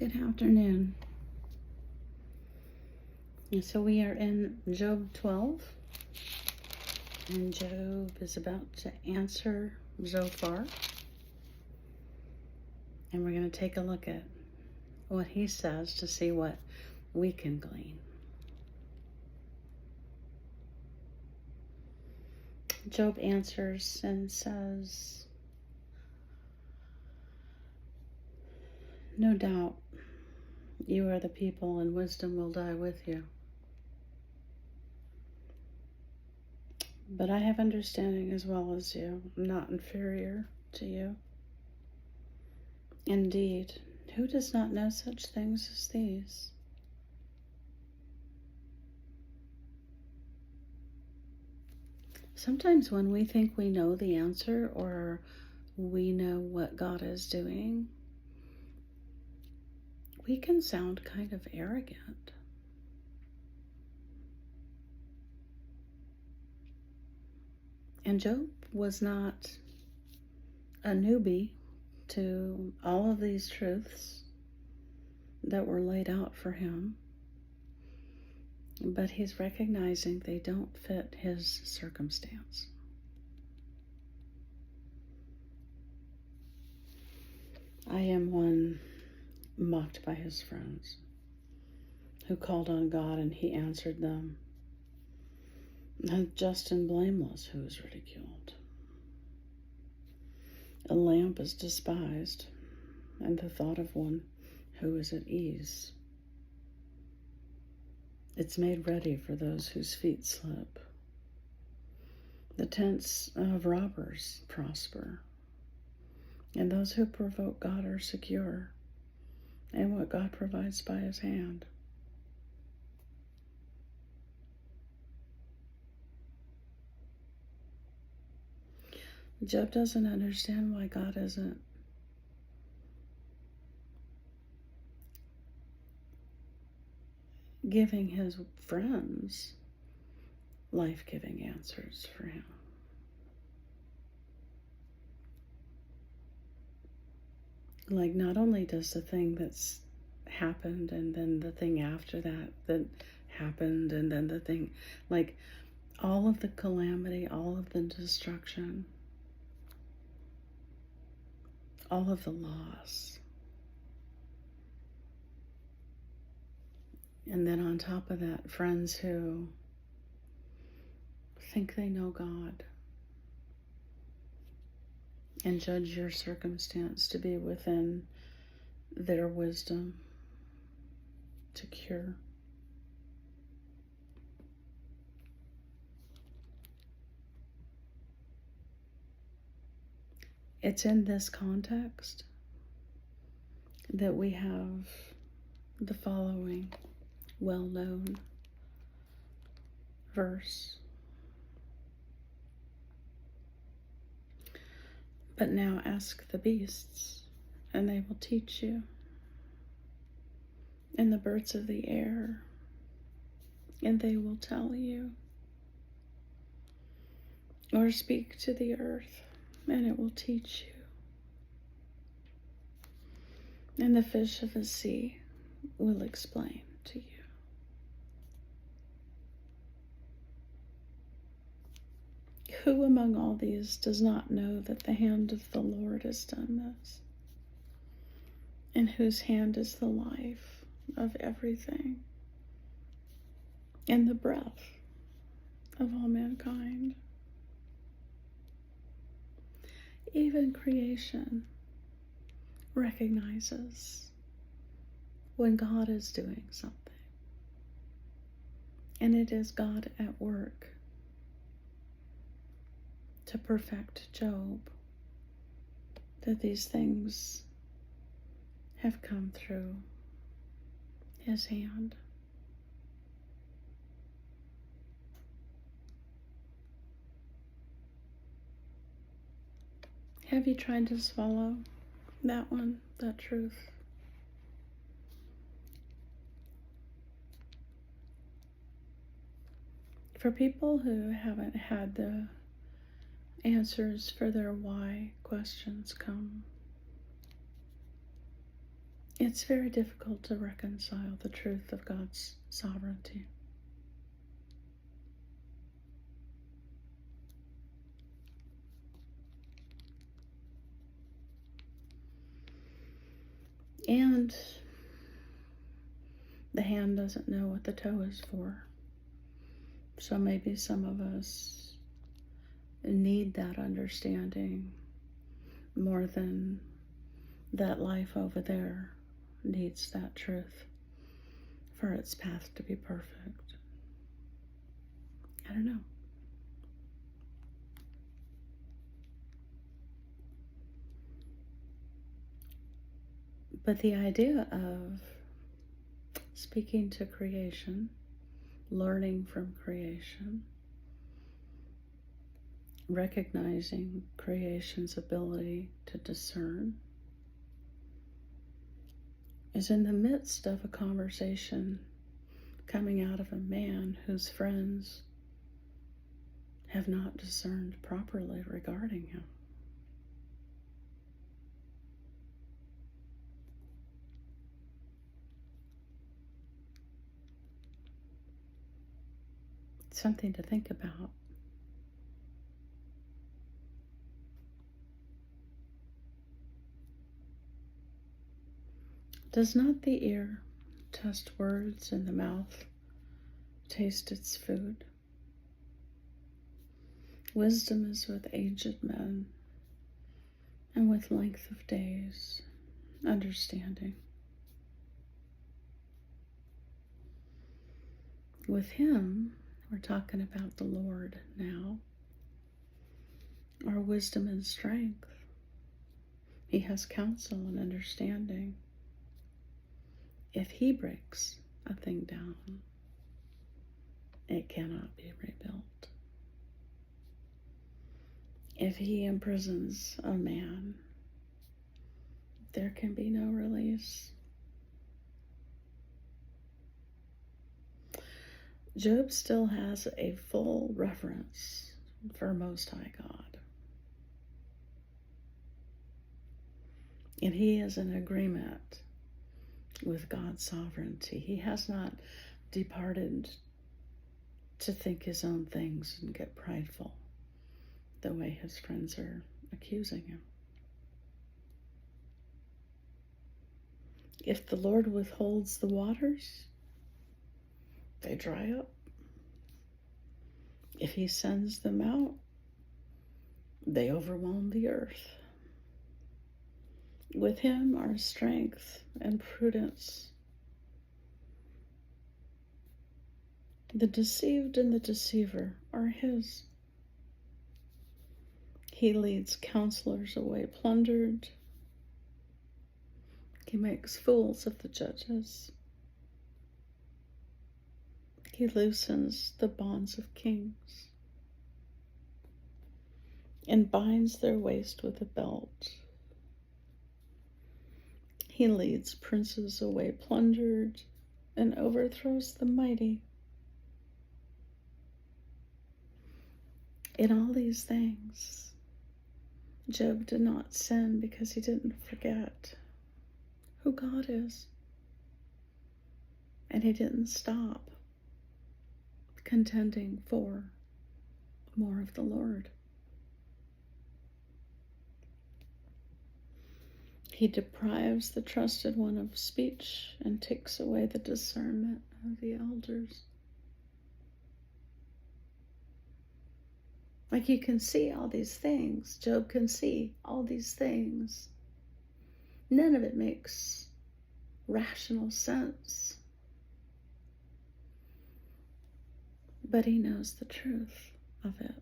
Good afternoon. So we are in Job 12, and Job is about to answer Zophar. And we're going to take a look at what he says to see what we can glean. Job answers and says, "No doubt you are the people, and wisdom will die with you. But I have understanding as well as you. I'm not inferior to you. Indeed, who does not know such things as these?" Sometimes when we think we know the answer or we know what God is doing, we can sound kind of arrogant. And Job was not a newbie to all of these truths that were laid out for him, but he's recognizing they don't fit his circumstance. I am one mocked by his friends who called on God and he answered them. Just and blameless who is ridiculed. A lamp is despised, and the thought of one who is at ease. It's made ready for those whose feet slip. The tents of robbers prosper, and those who provoke God are secure, and what God provides by his hand. Job doesn't understand why God isn't giving his friends life-giving answers for him. Like, not only does the thing that's happened and then the thing after that happened and then the thing, like all of the calamity, all of the destruction, all of the loss. And then on top of that, friends who think they know God and judge your circumstance to be within their wisdom to cure. It's in this context that we have the following well-known verse. But now ask the beasts, and they will teach you, and the birds of the air, and they will tell you. Or speak to the earth, and it will teach you. And the fish of the sea will explain to you. Who among all these does not know that the hand of the Lord has done this? In whose hand is the life of everything, and the breath of all mankind? Even creation recognizes when God is doing something. And it is God at work to perfect Job, that these things have come through his hand. Have you tried to swallow that one, that truth? For people who haven't had the answers for their why questions come, It's very difficult to reconcile the truth of God's sovereignty. And the hand doesn't know what the toe is for. So maybe some of us need that understanding more than that life over there needs that truth for its path to be perfect. I don't know. But the idea of speaking to creation, learning from creation, recognizing creation's ability to discern, is in the midst of a conversation coming out of a man whose friends have not discerned properly regarding him. It's something to think about. Does not the ear test words and the mouth taste its food? Wisdom is with aged men, and with length of days, understanding. With him, we're talking about the Lord now, are wisdom and strength. He has counsel and understanding. If he breaks a thing down, it cannot be rebuilt. If he imprisons a man, there can be no release. Job still has a full reverence for Most High God. And he is in agreement with God's sovereignty. He has not departed to think his own things and get prideful the way his friends are accusing him. If the Lord withholds the waters, they dry up. If he sends them out, they overwhelm the earth. With him are strength and prudence. The deceived and the deceiver are his. He leads counselors away plundered. He makes fools of the judges. He loosens the bonds of kings and binds their waist with a belt. He leads princes away plundered and overthrows the mighty. In all these things, Job did not sin because he didn't forget who God is. And he didn't stop contending for more of the Lord. He deprives the trusted one of speech and takes away the discernment of the elders. Like you can see all these things. Job can see all these things. None of it makes rational sense. But he knows the truth of it.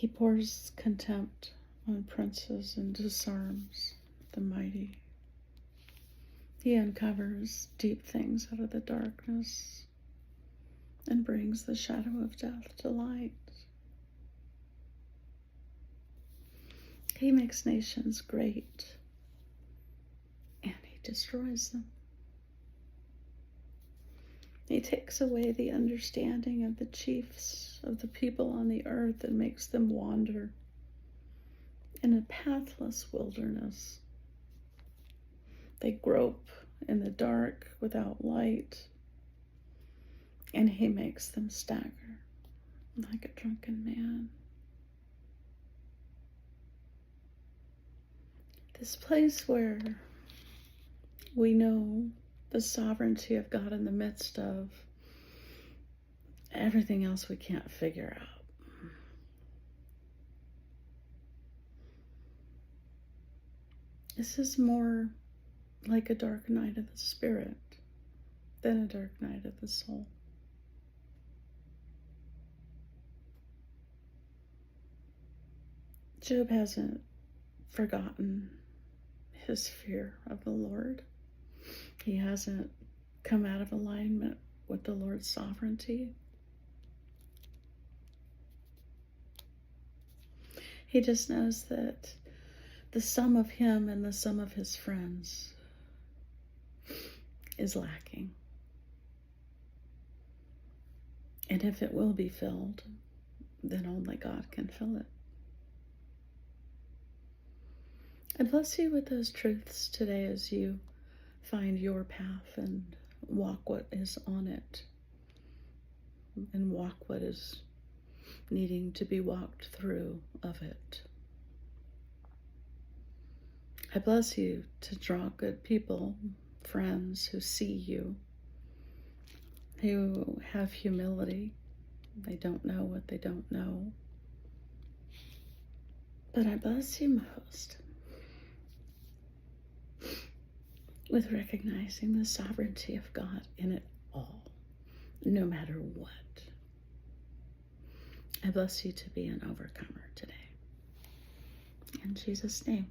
He pours contempt on princes and disarms the mighty. He uncovers deep things out of the darkness and brings the shadow of death to light. He makes nations great and he destroys them. He takes away the understanding of the chiefs of the people on the earth and makes them wander in a pathless wilderness. They grope in the dark without light, and he makes them stagger like a drunken man. This place where we know the sovereignty of God in the midst of everything else we can't figure out. This is more like a dark night of the spirit than a dark night of the soul. Job hasn't forgotten his fear of the Lord. He hasn't come out of alignment with the Lord's sovereignty. He just knows that the sum of him and the sum of his friends is lacking. And if it will be filled, then only God can fill it. I bless you with those truths today as you find your path and walk what is on it and walk what is needing to be walked through of it. I bless you to draw good people, friends who see you, who have humility. They don't know what they don't know. But I bless you most with recognizing the sovereignty of God in it all, no matter what. I bless you to be an overcomer today. In Jesus' name.